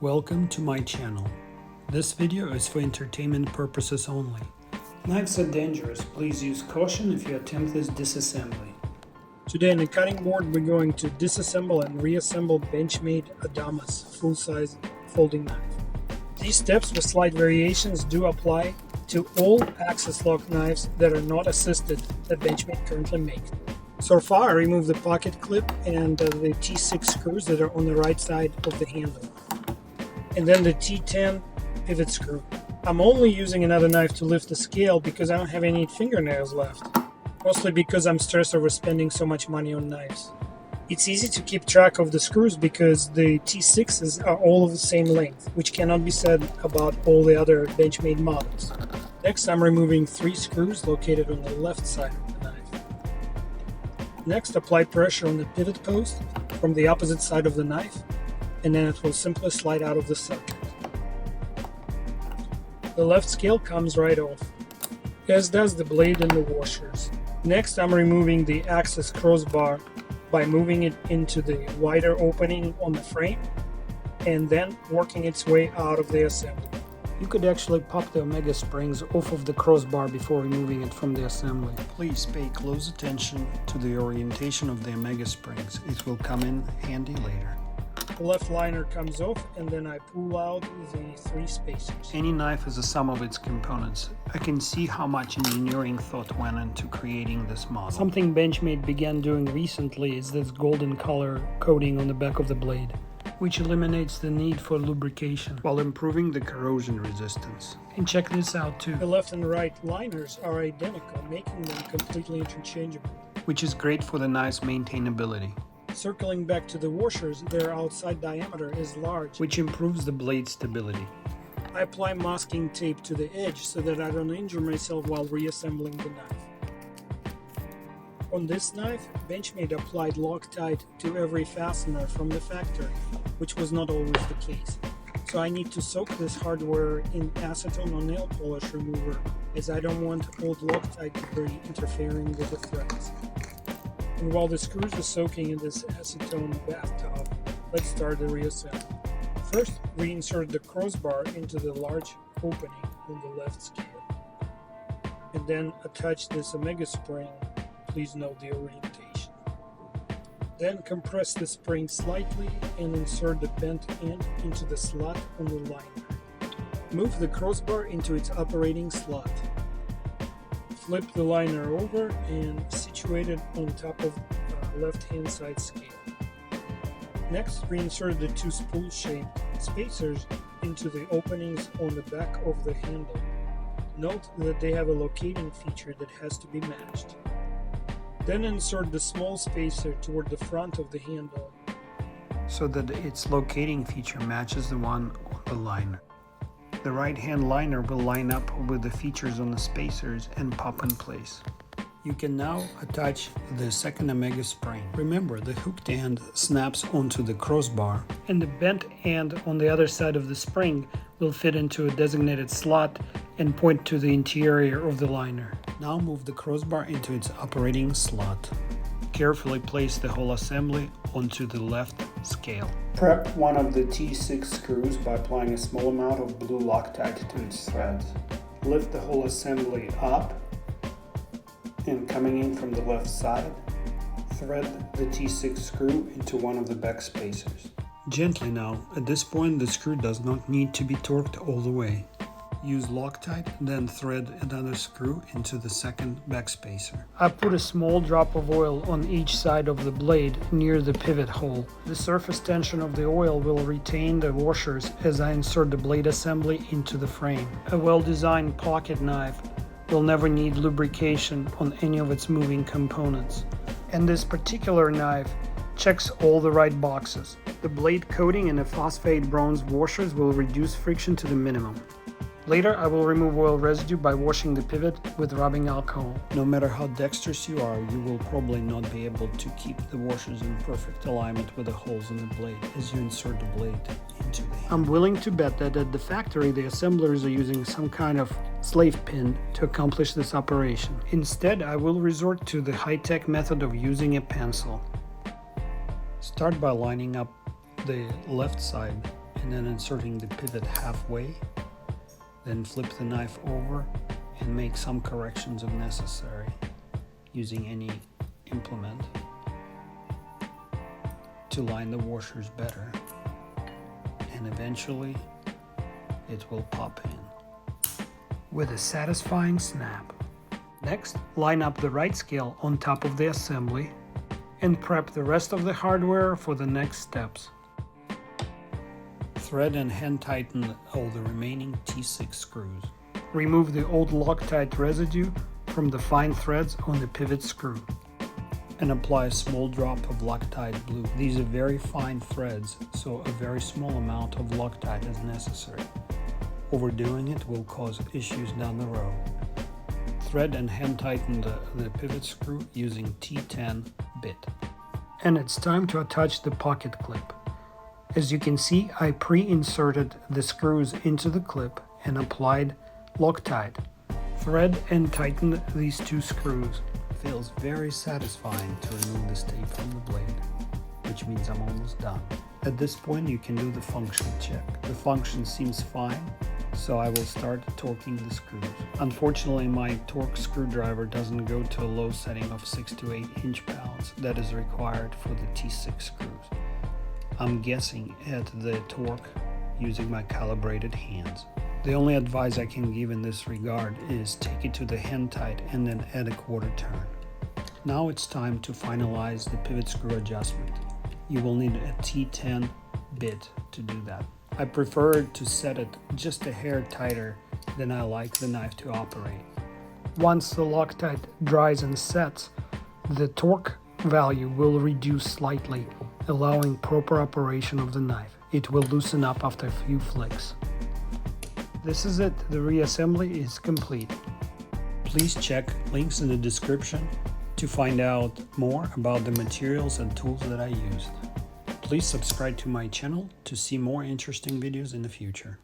Welcome to my channel. This video is for entertainment purposes only. Knives are dangerous. Please use caution if you attempt this disassembly. Today on the cutting board we're going to disassemble and reassemble Benchmade Adamas full-size folding knife. These steps with slight variations do apply to all axis lock knives that are not assisted that Benchmade currently makes. So far I removed the pocket clip and the T6 screws that are on the right side of the handle, and then the T10 pivot screw. I'm only using another knife to lift the scale because I don't have any fingernails left, mostly because I'm stressed over spending so much money on knives. It's easy to keep track of the screws because the T6s are all of the same length, which cannot be said about all the other Benchmade models. Next, I'm removing 3 screws located on the left side of the knife. Next, apply pressure on the pivot post from the opposite side of the knife, and then it will simply slide out of the socket. The left scale comes right off, as does the blade and the washers. Next, I'm removing the axis crossbar by moving it into the wider opening on the frame and then working its way out of the assembly. You could actually pop the omega springs off of the crossbar before removing it from the assembly. Please pay close attention to the orientation of the omega springs. It will come in handy later. The left liner comes off and then I pull out the 3 spacers. Any knife is a sum of its components. I can see how much engineering thought went into creating this model. Something Benchmade began doing recently is this golden color coating on the back of the blade, which eliminates the need for lubrication while improving the corrosion resistance. And check this out too. The left and right liners are identical, making them completely interchangeable, which is great for the knife's maintainability. Circling back to the washers, their outside diameter is large, which improves the blade stability. I apply masking tape to the edge so that I don't injure myself while reassembling the knife. On this knife, Benchmade applied Loctite to every fastener from the factory, which was not always the case. So I need to soak this hardware in acetone or nail polish remover, as I don't want old Loctite debris interfering with the threads. And while the screws are soaking in this acetone bathtub, let's start the reassembly. First, reinsert the crossbar into the large opening on the left scale, and then attach this omega spring. Please note the orientation. Then compress the spring slightly and insert the bent end into the slot on the liner. Move the crossbar into its operating slot. Flip the liner over and situate it on top of the left-hand side scale. Next, reinsert the 2 spool-shaped spacers into the openings on the back of the handle. Note that they have a locating feature that has to be matched. Then insert the small spacer toward the front of the handle so that its locating feature matches the one on the liner. The right-hand liner will line up with the features on the spacers and pop in place. You can now attach the second omega spring. Remember, the hooked end snaps onto the crossbar, and the bent end on the other side of the spring will fit into a designated slot and point to the interior of the liner. Now move the crossbar into its operating slot. Carefully place the whole assembly onto the left scale. Prep one of the T6 screws by applying a small amount of blue Loctite to its threads. Lift the whole assembly up and, coming in from the left side, thread the T6 screw into one of the back spacers. Gently now. At this point the screw does not need to be torqued all the way. Use Loctite, then thread another screw into the second back spacer. I put a small drop of oil on each side of the blade near the pivot hole. The surface tension of the oil will retain the washers as I insert the blade assembly into the frame. A well-designed pocket knife will never need lubrication on any of its moving components. And this particular knife checks all the right boxes. The blade coating and the phosphate bronze washers will reduce friction to the minimum. Later, I will remove oil residue by washing the pivot with rubbing alcohol. No matter how dexterous you are, you will probably not be able to keep the washers in perfect alignment with the holes in the blade as you insert the blade into the hand. I'm willing to bet that at the factory, the assemblers are using some kind of slave pin to accomplish this operation. Instead, I will resort to the high-tech method of using a pencil. Start by lining up the left side and then inserting the pivot halfway, then flip the knife over and make some corrections if necessary using any implement to line the washers better, and eventually it will pop in with a satisfying snap. Next, line up the right scale on top of the assembly and prep the rest of the hardware for the next steps. Thread and hand tighten all the remaining T6 screws. Remove the old Loctite residue from the fine threads on the pivot screw and apply a small drop of Loctite blue. These are very fine threads, so a very small amount of Loctite is necessary. Overdoing it will cause issues down the road. Thread and hand tighten the pivot screw using T10 bit. And it's time to attach the pocket clip. As you can see, I pre-inserted the screws into the clip and applied Loctite. Thread and tighten these two screws. It feels very satisfying to remove this tape from the blade, which means I'm almost done. At this point, you can do the function check. The function seems fine, so I will start torquing the screws. Unfortunately, my torque screwdriver doesn't go to a low setting of 6 to 8 inch-pounds that is required for the T6 screws. I'm guessing at the torque using my calibrated hands. The only advice I can give in this regard is take it to the hand tight and then add a quarter turn. Now it's time to finalize the pivot screw adjustment. You will need a T10 bit to do that. I prefer to set it just a hair tighter than I like the knife to operate. Once the Loctite dries and sets, the torque value will reduce slightly, allowing proper operation of the knife. It will loosen up after a few flicks. This is it. The reassembly is complete. Please check links in the description to find out more about the materials and tools that I used. Please subscribe to my channel to see more interesting videos in the future.